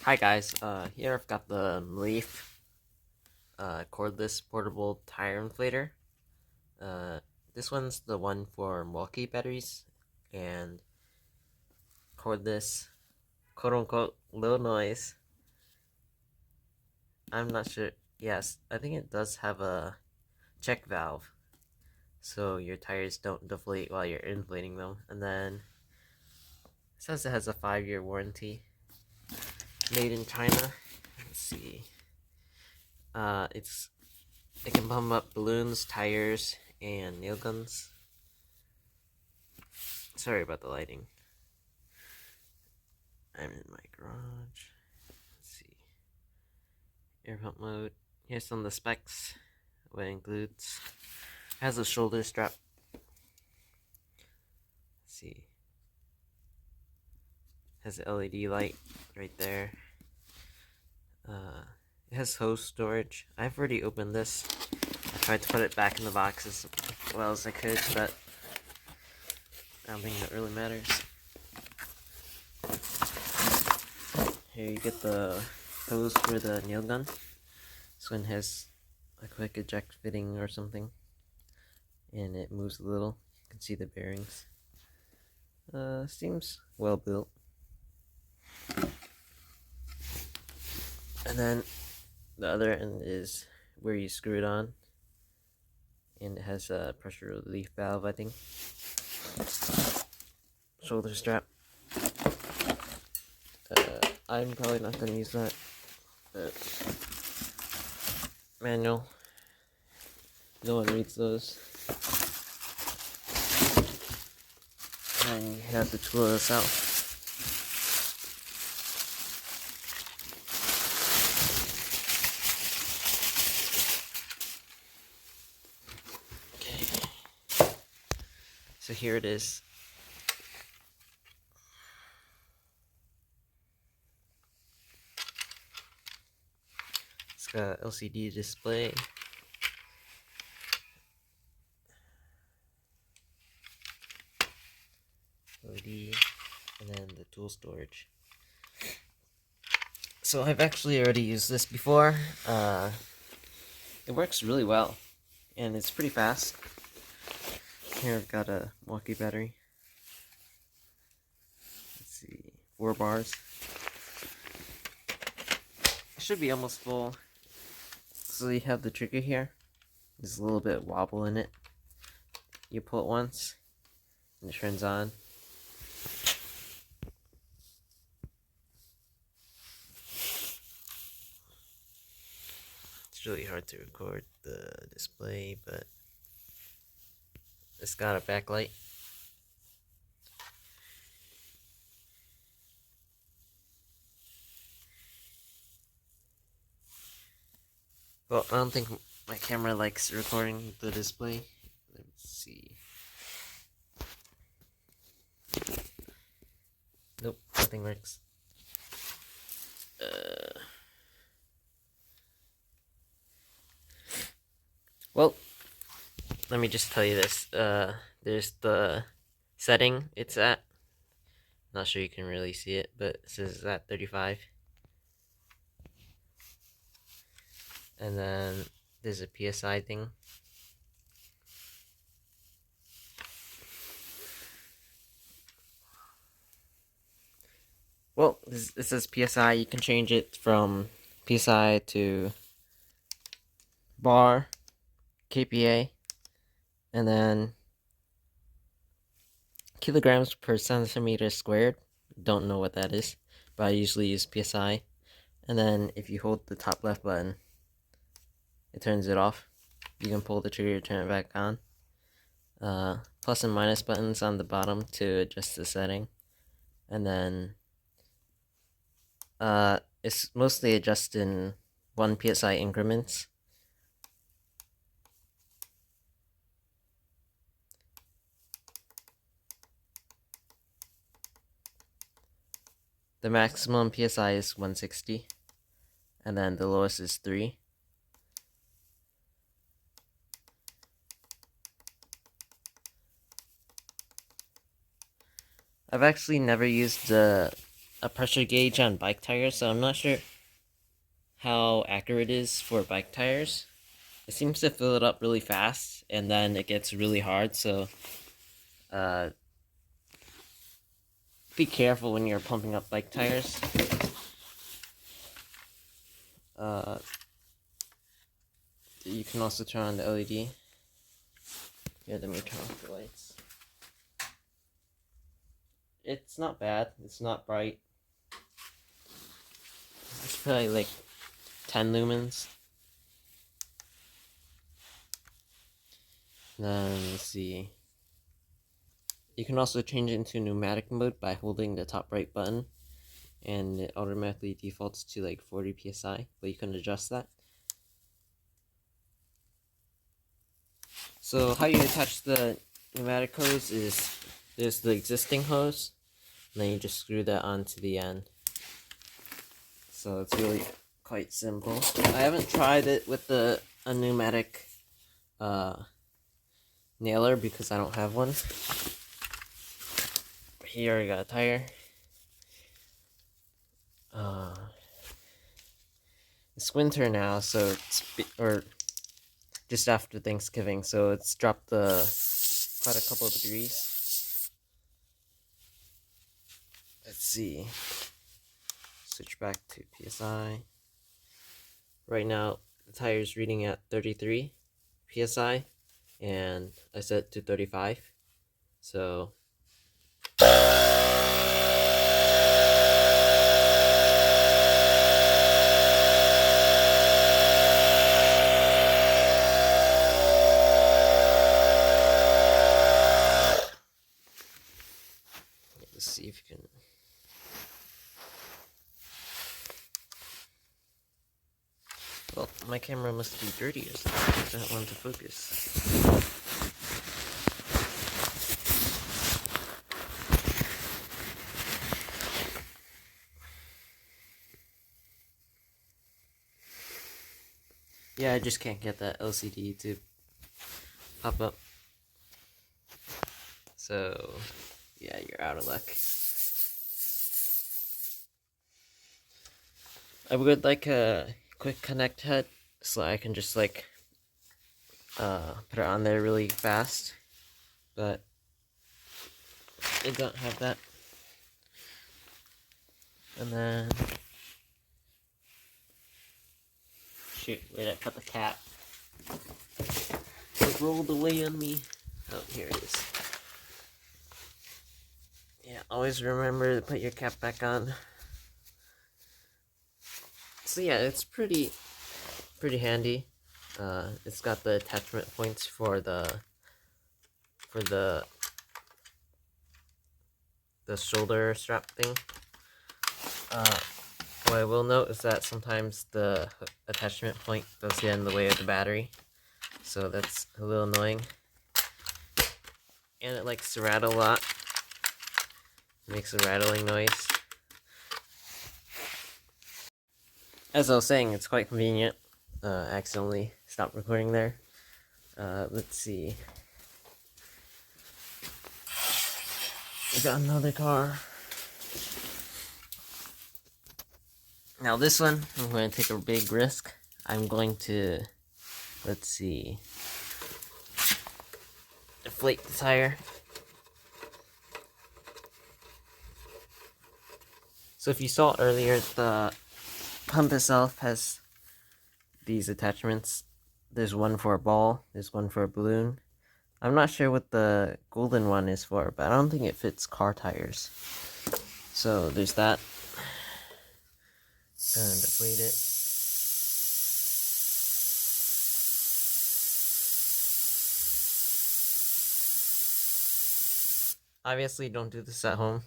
Hi guys, here I've got the Mellif cordless portable tire inflator. Uh, this one's the one for Milwaukee batteries and cordless, quote unquote, low noise. I'm not sure. Yes, I think it does have a check valve, so your tires don't deflate while you're inflating them. And then it says it has a 5-year warranty. Made in China. Let's see. It can pump up balloons, tires, and nail guns. Sorry about the lighting. I'm in my garage. Let's see. Air pump mode. Here's some of the specs. What it includes. It has a shoulder strap. Let's see. It has an LED light right there. It has hose storage. I've already opened this. I tried to put it back in the box as well as I could, but I don't think that really matters. Here you get the hose for the nail gun. This one has a quick eject fitting or something, and it moves a little. You can see the bearings. Seems well built. And then the other end is where you screw it on, and it has a pressure relief valve, I think. Shoulder strap. I'm probably not going to use that. Manual. No one reads those. And you have to tool this out. Okay. So here it is. It's got LCD display. LED, and then the tool storage. So I've actually already used this before. It works really well, and it's pretty fast. Here I've got a Milwaukee battery. Let's see, 4 bars. It should be almost full. So you have the trigger here. There's a little bit of wobble in it. You pull it once, and it turns on. It's really hard to record the display, but it's got a backlight. Well, I don't think my camera likes recording the display. Let's see. Nope, nothing works. Well, let me just tell you this. There's the setting it's at. Not sure you can really see it, but it says it's at 35. And then there's a PSI thing. Well, this says PSI. You can change it from PSI to bar, kPa, and then kilograms per centimeter squared. Don't know what that is, but I usually use PSI. And then if you hold the top left button, it turns it off. You can pull the trigger to turn it back on. Plus and minus buttons on the bottom to adjust the setting. And then it's mostly adjusted in 1 PSI increments. The maximum PSI is 160, and then the lowest is 3. I've actually never used the a pressure gauge on bike tires, so I'm not sure how accurate it is for bike tires. It seems to fill it up really fast, and then it gets really hard, so be careful when you're pumping up bike tires. You can also turn on the LED. Here, let me turn off the lights. It's not bad. It's not bright. It's probably like 10 lumens. Then, let's see. You can also change it into pneumatic mode by holding the top right button, and it automatically defaults to like 40 psi, but you can adjust that. So how you attach the pneumatic hose is there's the existing hose, and then you just screw that onto the end. So it's really quite simple. I haven't tried it with a pneumatic nailer because I don't have one. But here I got a tire. It's winter now, so it's just after Thanksgiving, so it's dropped quite a couple of degrees. Let's see. Switch back to PSI. Right now, the tire's reading at 33 PSI, and I set it to 35. So let's see if you can. Well, my camera must be dirty or something. I don't want to focus. Yeah, I just can't get that LCD to pop up. So, yeah, you're out of luck. I would like a quick connect head so I can just like put it on there really fast, but I don't have that. And then shoot, where'd I put the cap? It rolled away on me. Oh, here it is. Yeah, always remember to put your cap back on. So yeah, it's pretty handy. It's got the attachment points for the shoulder strap thing. What I will note is that sometimes the attachment point does get in the way of the battery, so that's a little annoying. And it likes to rattle a lot. It makes a rattling noise. As I was saying, it's quite convenient. I accidentally stopped recording there. Let's see. We got another car. Now this one, I'm going to take a big risk. I'm going to, let's see, deflate the tire. So if you saw earlier, the pump itself has these attachments. There's one for a ball, there's one for a balloon. I'm not sure what the golden one is for, but I don't think it fits car tires. So there's that. And deflate it. Obviously, don't do this at home.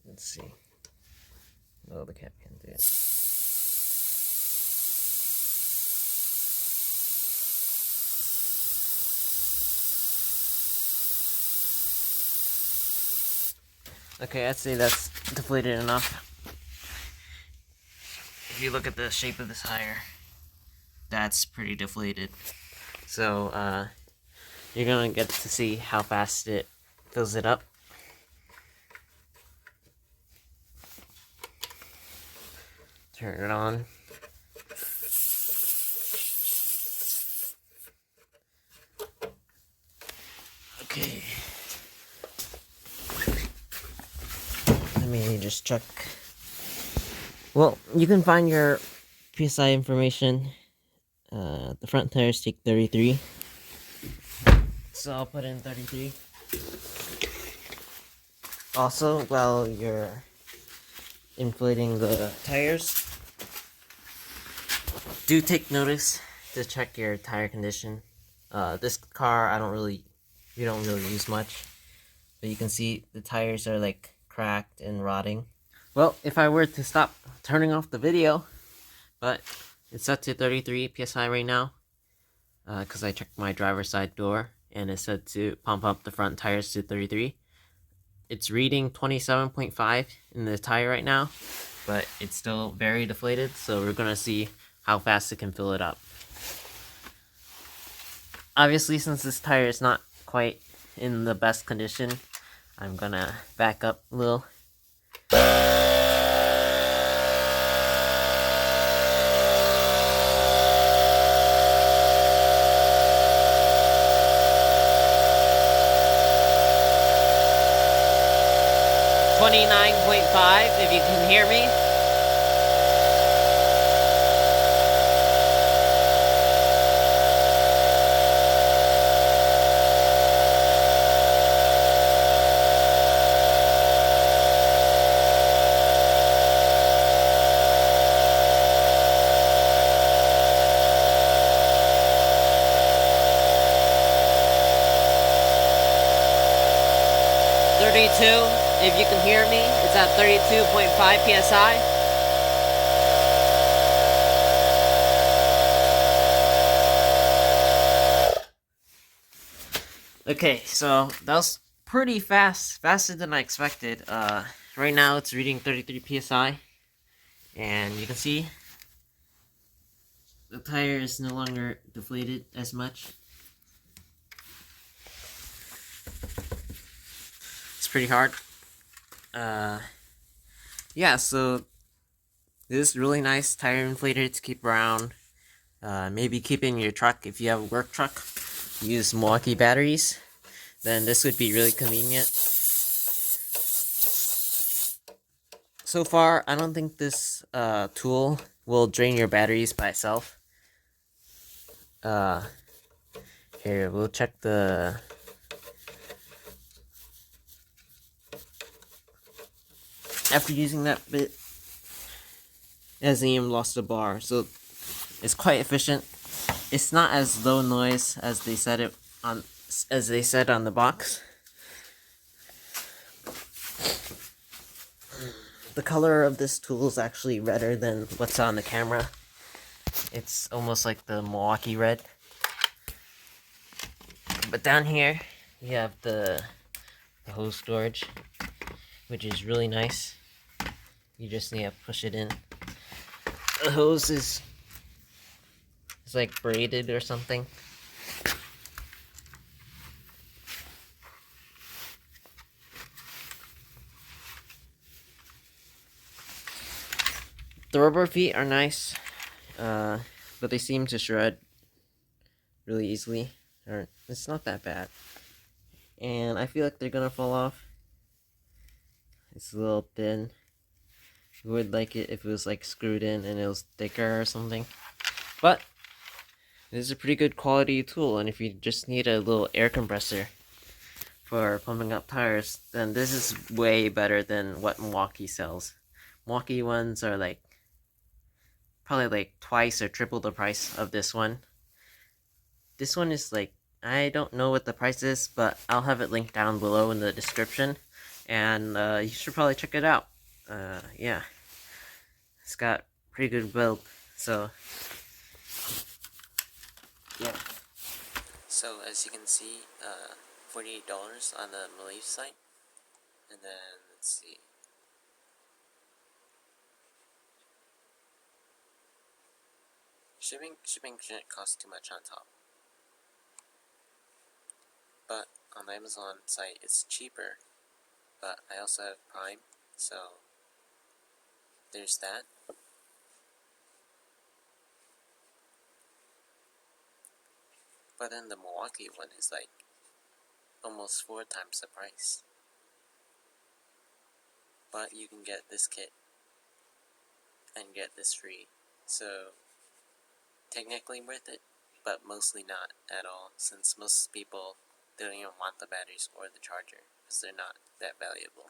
Let's see. No, the cap can't do it. Okay, I'd say that's deflated enough. If you look at the shape of the tire, that's pretty deflated. So, you're gonna get to see how fast it fills it up. Turn it on. Okay. Let me just check. Well, you can find your PSI information. The front tires take 33. So I'll put in 33. Also, while you're inflating the tires, do take notice to check your tire condition. This car, we don't really use much, but you can see the tires are like cracked and rotting. Well, if I were to stop turning off the video, but it's set to 33 psi right now, because I checked my driver's side door and it said to pump up the front tires to 33. It's reading 27.5 in the tire right now, but it's still very deflated, so we're gonna see how fast it can fill it up. Obviously, since this tire is not quite in the best condition, I'm gonna back up a little. .5, if you can hear me. If you can hear me, it's at 32.5 psi. Okay, so that was pretty fast, faster than I expected. Right now it's reading 33 psi, and you can see the tire is no longer deflated as much. It's pretty hard. Yeah, so this is really nice tire inflator to keep around. Maybe keep in your truck if you have a work truck. Use Milwaukee batteries, then this would be really convenient. So far, I don't think this tool will drain your batteries by itself. Here, we'll check the... After using that bit, it hasn't even lost a bar, so it's quite efficient. It's not as low noise as they said on the box. The color of this tool is actually redder than what's on the camera. It's almost like the Milwaukee red. But down here, you have the hose storage, which is really nice. You just need to push it in. The hose is like braided or something. The rubber feet are nice, but they seem to shred really easily. Or it's not that bad. And I feel like they're gonna fall off. It's a little thin. I would like it if it was like screwed in and it was thicker or something. But this is a pretty good quality tool, and if you just need a little air compressor for pumping up tires, then this is way better than what Milwaukee sells. Milwaukee ones are like probably like twice or triple the price of this one. This one is like, I don't know what the price is, but I'll have it linked down below in the description, and you should probably check it out. Yeah, it's got pretty good build, so yeah. So as you can see, $48 on the Mellif site, and then Let's see. Shipping shouldn't cost too much on top. But on the Amazon site it's cheaper. But I also have Prime, so there's that. But then the Milwaukee one is like almost 4 times the price. But you can get this kit and get this free. So technically worth it, but mostly not at all, since most people don't even want the batteries or the charger because they're not that valuable.